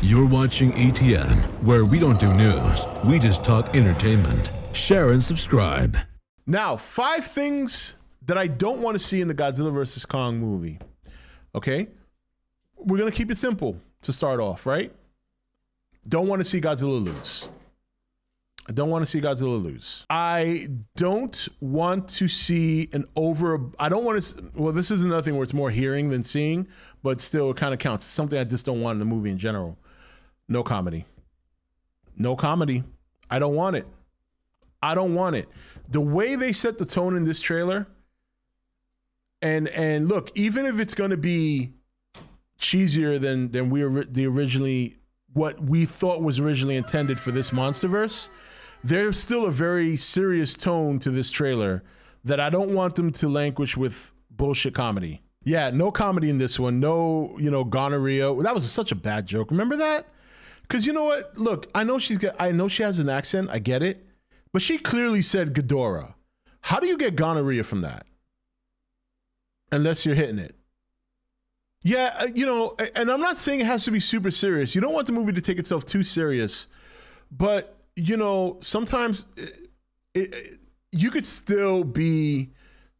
You're watching E.T.N, where we don't do news, we just talk entertainment. Share and subscribe. Now, 5 things that I don't want to see in the Godzilla vs. Kong movie. Okay? We're going to keep it simple to start off, right? Don't want to see Godzilla lose. I don't want to see Godzilla lose. I don't want to see I don't want to, well, this is another thing where it's more hearing than seeing, but still it kind of counts. It's something I just don't want in the movie in general. No comedy. No comedy. I don't want it. I don't want it. The way they set the tone in this trailer, and look, even if it's going to be cheesier than what we thought was originally intended for this MonsterVerse, there's still a very serious tone to this trailer that I don't want them to languish with bullshit comedy. Yeah, no comedy in this one. No, gonorrhea. That was such a bad joke. Remember that? Because you know what? Look, I know she has an accent. I get it. But she clearly said Ghidorah. How do you get gonorrhea from that? Unless you're hitting it. Yeah, and I'm not saying it has to be super serious. You don't want the movie to take itself too serious. But, sometimes you could still be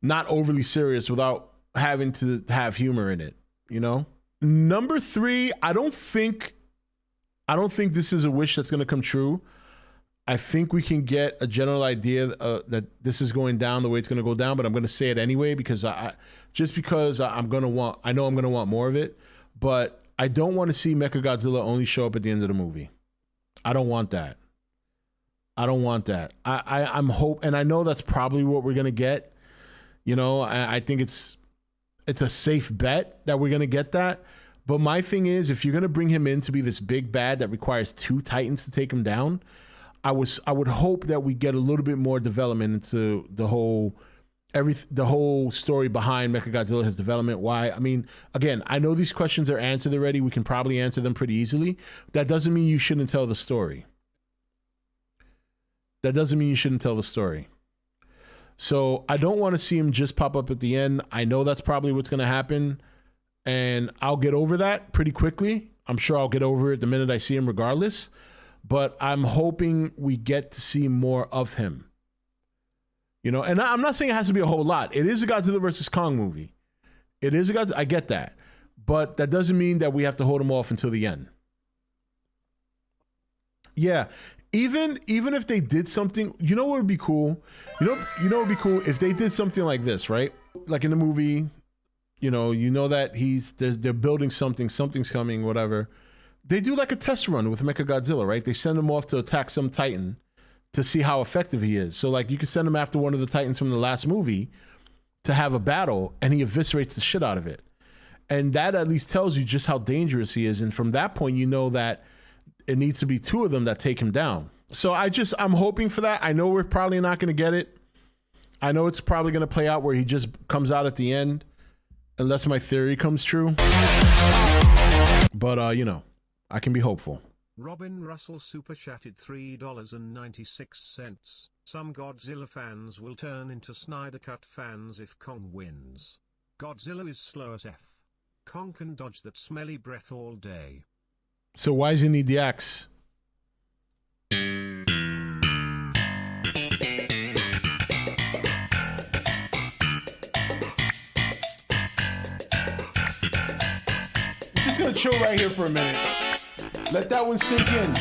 not overly serious without having to have humor in it, Number 3, I don't think this is a wish that's going to come true. I think we can get a general idea that this is going down the way it's going to go down, but I'm going to say it anyway because I know I'm going to want more of it, but I don't want to see Mechagodzilla only show up at the end of the movie. I don't want that. I'm and I know that's probably what we're going to get. I think it's a safe bet that we're going to get that. But my thing is, if you're going to bring him in to be this big bad that requires 2 Titans to take him down, I would hope that we get a little bit more development into the whole story behind Mechagodzilla, his development. Why? I mean, again, I know these questions are answered already. We can probably answer them pretty easily. That doesn't mean you shouldn't tell the story. So I don't want to see him just pop up at the end. I know that's probably what's going to happen. And I'll get over that pretty quickly. I'm sure I'll get over it the minute I see him regardless. But I'm hoping we get to see more of him. And I'm not saying it has to be a whole lot. It is a Godzilla vs. Kong movie. I get that. But that doesn't mean that we have to hold him off until the end. Yeah. Even if they did something, what would be cool? What would be cool if they did something like this, right? Like in the movie, that they're building something's coming, whatever. They do like a test run with Mechagodzilla, right? They send him off to attack some Titan to see how effective he is. So like you could send him after one of the Titans from the last movie to have a battle and he eviscerates the shit out of it. And that at least tells you just how dangerous he is. And from that point, that it needs to be 2 of them that take him down. So I'm hoping for that. I know we're probably not going to get it. I know it's probably going to play out where he just comes out at the end, unless my theory comes true. But, I can be hopeful. Robin Russell super chatted $3.96. Some Godzilla fans will turn into Snyder Cut fans if Kong wins. Godzilla is slow as F. Kong can dodge that smelly breath all day. So why does he need the axe? I'm just gonna chill right here for a minute. Let that one sink in.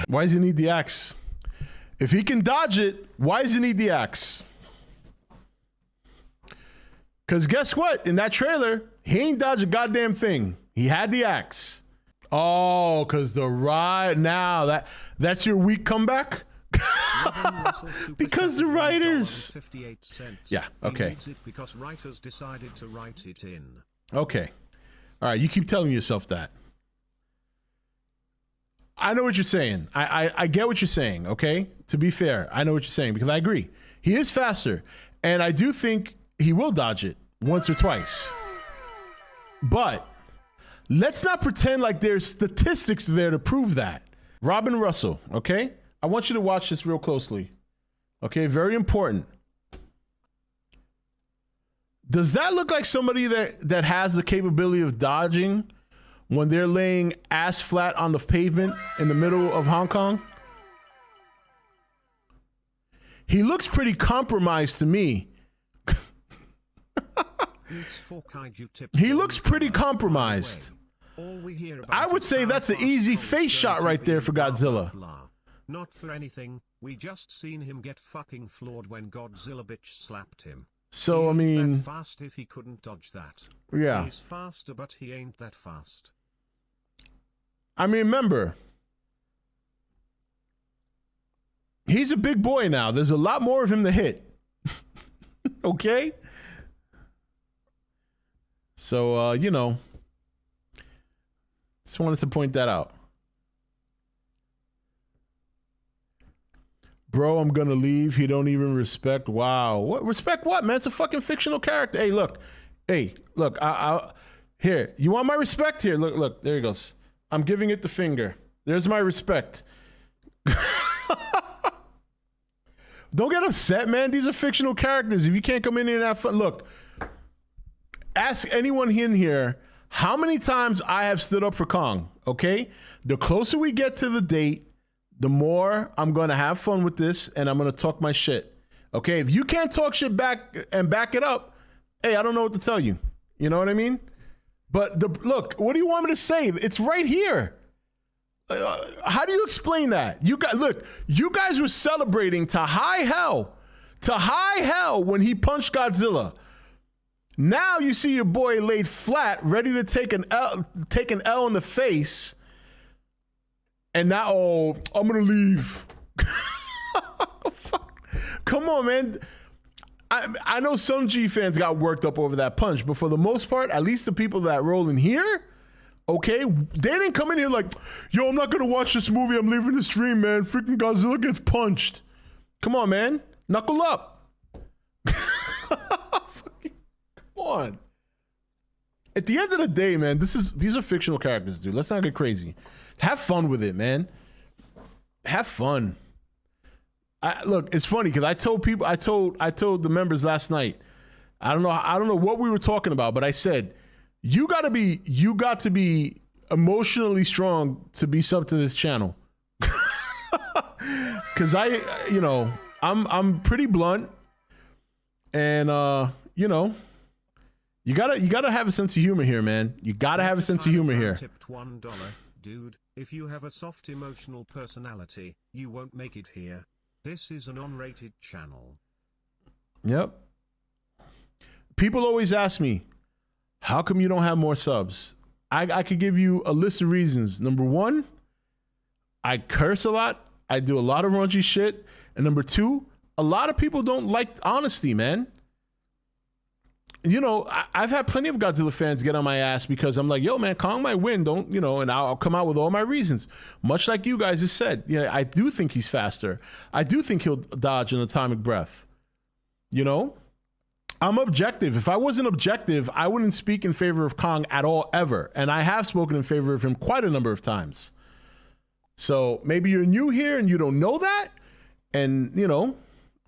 Why does he need the axe? If he can dodge it, why does he need the axe? Because guess what? In that trailer, he ain't dodged a goddamn thing. He had the axe. Oh, because that's your weak comeback? Because the writers. Yeah, okay. Because writers decided to write it in. Okay. All right, you keep telling yourself that. I know what you're saying. I get what you're saying, okay? To be fair, I know what you're saying because I agree. He is faster, and I do think he will dodge it once or twice. But let's not pretend like there's statistics there to prove that. Robin Russell, okay? I want you to watch this real closely. Okay, very important. Does that look like somebody that has the capability of dodging when they're laying ass flat on the pavement in the middle of Hong Kong? He looks pretty compromised to me. He looks pretty compromised. I would say that's an easy face shot right there for Godzilla. Not for anything, we just seen him get fucking floored when Godzilla bitch slapped him. So, I He ain't mean, that fast if he couldn't dodge that. yeah. He's faster, but he ain't that fast. I mean, remember, he's a big boy now. There's a lot more of him to hit. Okay? So, you know, just wanted to point that out. Bro, I'm gonna leave. He don't even respect. Wow. What respect what, man? It's a fucking fictional character. Hey, look. I here. You want my respect? Here, look. There he goes. I'm giving it the finger. There's my respect. Don't get upset, man. These are fictional characters. If you can't come in here and have fun, look. Ask anyone in here how many times I have stood up for Kong, okay? The closer we get to the date, the more I'm going to have fun with this and I'm going to talk my shit. Okay? If you can't talk shit back and back it up, hey, I don't know what to tell you. You know what I mean? But look, what do you want me to say? It's right here. How do you explain that? You guys were celebrating to high hell when he punched Godzilla. Now you see your boy laid flat, ready to take an L in the face. And now, oh, I'm going to leave. Come on, man. I know some G fans got worked up over that punch, but for the most part, at least the people that roll in here, okay, they didn't come in here like, yo, I'm not going to watch this movie. I'm leaving the stream, man. Freaking Godzilla gets punched. Come on, man. Knuckle up. Come on. At the end of the day, man, these are fictional characters, dude. Let's not get crazy. Have fun with it, man. Have fun. Look, it's funny because I told the members last night. I don't know what we were talking about, but I said you got to be emotionally strong to be sub to this channel. Because I'm pretty blunt, and you gotta have a sense of humor here, man. You gotta have a sense of humor here. Tipped $1, dude. If you have a soft emotional personality, you won't make it here. This is an unrated channel. Yep. People always ask me, how come you don't have more subs? I could give you a list of reasons. Number one, I curse a lot. I do a lot of raunchy shit. And number two, a lot of people don't like honesty, man. You know, I've had plenty of Godzilla fans get on my ass because I'm like, yo, man, Kong might win, and I'll come out with all my reasons. Much like you guys just said, I do think he's faster. I do think he'll dodge an atomic breath. You know, I'm objective. If I wasn't objective, I wouldn't speak in favor of Kong at all, ever. And I have spoken in favor of him quite a number of times. So maybe you're new here and you don't know that. And,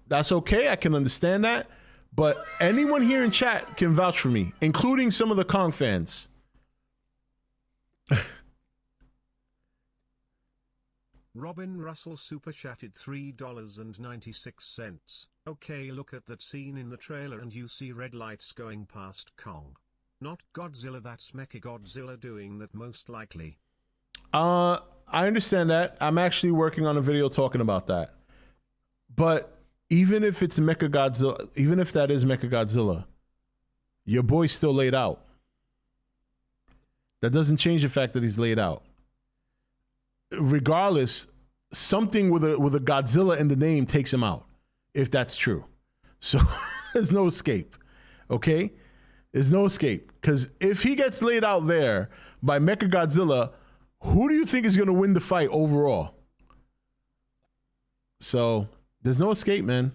that's okay. I can understand that. But anyone here in chat can vouch for me, including some of the Kong fans. Robin Russell super chatted $3.96. Okay, look at that scene in the trailer and you see red lights going past Kong. Not Godzilla, that's Mechagodzilla doing that most likely. I understand that. I'm actually working on a video talking about that. But even if it's Mechagodzilla, even if that is Mechagodzilla, your boy's still laid out. That doesn't change the fact that he's laid out. Regardless, something with a Godzilla in the name takes him out, if that's true. So there's no escape, okay? There's no escape. Because if he gets laid out there by Mechagodzilla, who do you think is going to win the fight overall? So there's no escape, man.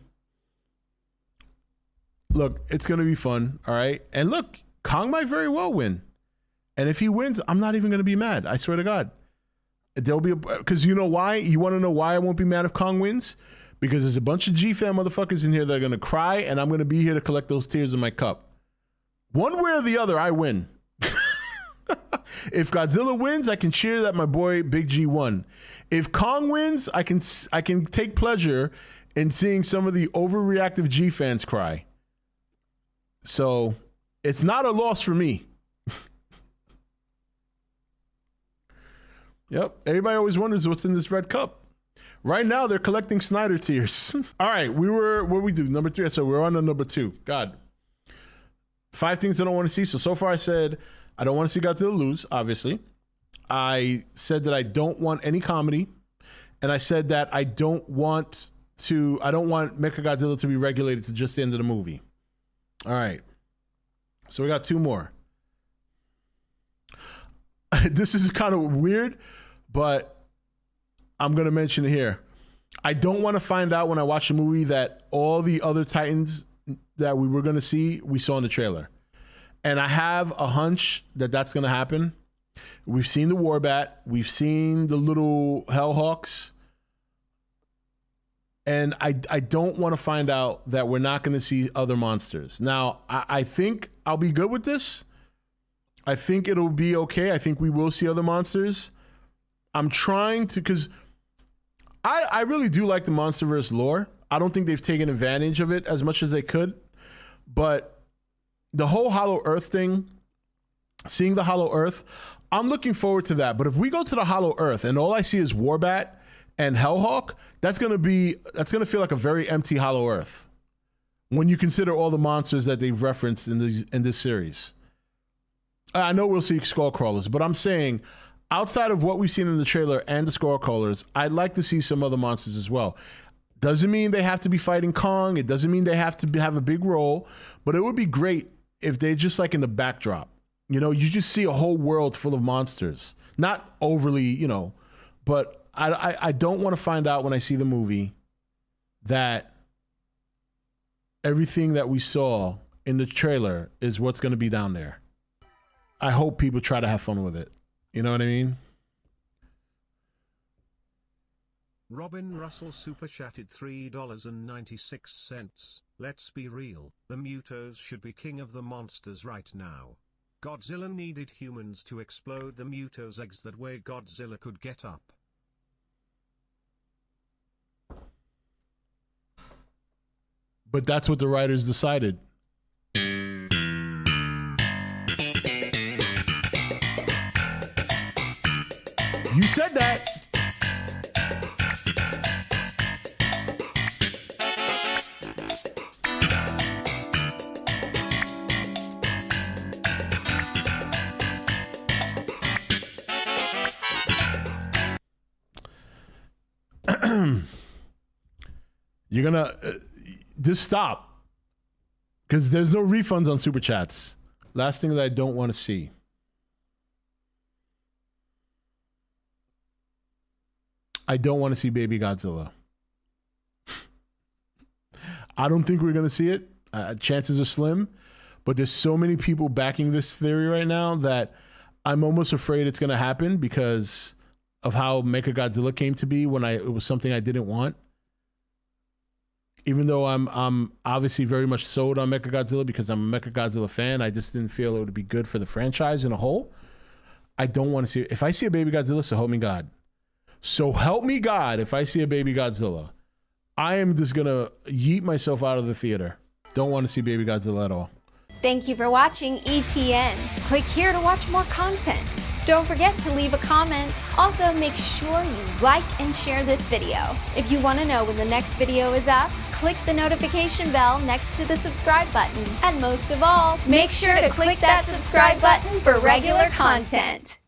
Look, it's going to be fun, all right? And look, Kong might very well win. And if he wins, I'm not even going to be mad. I swear to God. There'll be because you know why? You want to know why I won't be mad if Kong wins? Because there's a bunch of G-fan motherfuckers in here that are going to cry, and I'm going to be here to collect those tears in my cup. One way or the other, I win. If Godzilla wins, I can cheer that my boy Big G won. If Kong wins, I can take pleasure in seeing some of the overreactive G fans cry. So it's not a loss for me. Yep. Everybody always wonders what's in this red cup. Right now, they're collecting Snyder tears. All right. What we do? Number 3. So we're on to number 2. God. 5 things I don't want to see. So far I said I don't want to see Godzilla lose, obviously. I said that I don't want any comedy. And I said that I don't want Mechagodzilla to be regulated to just the end of the movie. All right. So we got 2 more. This is kind of weird, but I'm going to mention it here. I don't want to find out when I watch the movie that all the other Titans that we were going to see, we saw in the trailer. And I have a hunch that that's going to happen. We've seen the Warbat. We've seen the little Hellhawks. And I don't want to find out that we're not going to see other monsters. Now, I think I'll be good with this. I think it'll be okay. I think we will see other monsters. I'm trying to, because I really do like the MonsterVerse lore. I don't think they've taken advantage of it as much as they could. But the whole Hollow Earth thing, seeing the Hollow Earth, I'm looking forward to that. But if we go to the Hollow Earth and all I see is Warbat and Hellhawk, that's gonna feel like a very empty Hollow Earth when you consider all the monsters that they've referenced in this series. I know we'll see Skullcrawlers, but I'm saying outside of what we've seen in the trailer and the Skullcrawlers, I'd like to see some other monsters as well. Doesn't mean they have to be fighting Kong. It doesn't mean they have to have a big role, but it would be great if they just like in the backdrop. You know, you just see a whole world full of monsters. Not overly, you know, but I don't want to find out when I see the movie that everything that we saw in the trailer is what's going to be down there. I hope people try to have fun with it. You know what I mean? Robin Russell super chatted $3.96. Let's be real, the Mutos should be king of the monsters right now. Godzilla needed humans to explode the Mutos' eggs, that way Godzilla could get up. But that's what the writers decided. You said that. You're gonna just stop, because there's no refunds on super chats. Last thing that I don't want to see. I don't want to see Baby Godzilla. I don't think we're going to see it. Chances are slim. But there's so many people backing this theory right now that I'm almost afraid it's going to happen because of how Mechagodzilla came to be when it was something I didn't want. Even though I'm obviously very much sold on Mechagodzilla because I'm a Mechagodzilla fan, I just didn't feel it would be good for the franchise in a whole. I don't want to see it. If I see a Baby Godzilla, so help me God. So help me God, if I see a Baby Godzilla, I am just going to yeet myself out of the theater. Don't want to see Baby Godzilla at all. Thank you for watching E.T.N. Click here to watch more content. Don't forget to leave a comment. Also, make sure you like and share this video. If you want to know when the next video is up, click the notification bell next to the subscribe button. And most of all, make sure to click that subscribe button for regular content.